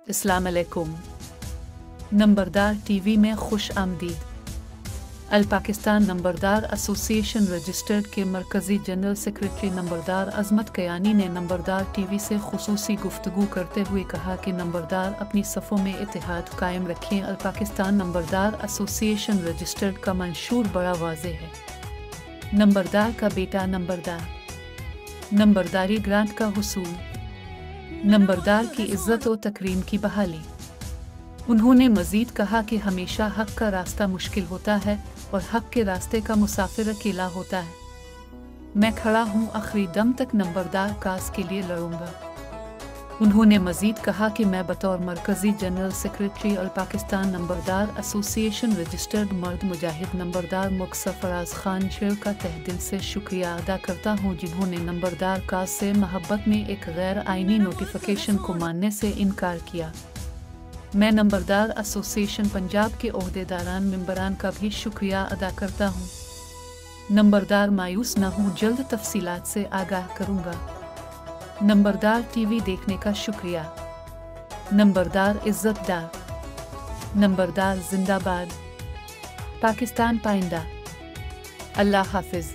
अस्सलाम अलैकुम। नंबरदार टीवी में खुश आमदीद। अल पाकिस्तान नंबरदार एसोसिएशन रजिस्टर्ड के मरकज़ी जनरल सेक्रेटरी नंबरदार अज़मत कयानी ने नंबरदार टीवी से खुसूसी गुफ्तगू करते हुए कहा कि नंबरदार अपनी सफ़ों में इत्तेहाद कायम रखें। अल पाकिस्तान नंबरदार एसोसिएशन रजिस्टर्ड का मंशूर बड़ा वाज़ेह है। नंबरदार का बेटा नंबरदार, नंबरदारी ग्रांट का हुसूल, नंबरदार की इज़्ज़त और तकरीम की बहाली। उन्होंने मज़ीद कहा कि हमेशा हक़ का रास्ता मुश्किल होता है और हक़ के रास्ते का मुसाफिर अकेला होता है। मैं खड़ा हूँ, आखिरी दम तक नंबरदार काज के लिए लड़ूंगा। उन्होंने मज़ीद कहा कि मैं बतौर मरकज़ी जनरल सेक्रेटरी अल पाकिस्तान नंबरदार एसोसिएशन रजिस्टर्ड मर्द मुजाहिद नंबरदार मुक्सर फराज खान शेर का तहे दिल से शुक्रिया अदा करता हूँ, जिन्होंने नंबरदार काज से महब्बत में एक गैर आइनी नोटिफिकेशन को मानने से इनकार किया। मैं नंबरदार एसोसिएशन पंजाब के ओहदेदारान मेंबरान का भी शुक्रिया अदा करता हूँ। नंबरदार मायूस न हूँ, जल्द तफसीलात से आगाह करूँगा। नंबरदार टीवी देखने का शुक्रिया। नंबरदार इज़्ज़तदार, नंबरदार जिंदाबाद, पाकिस्तान पाइंदा। अल्लाह हाफिज़।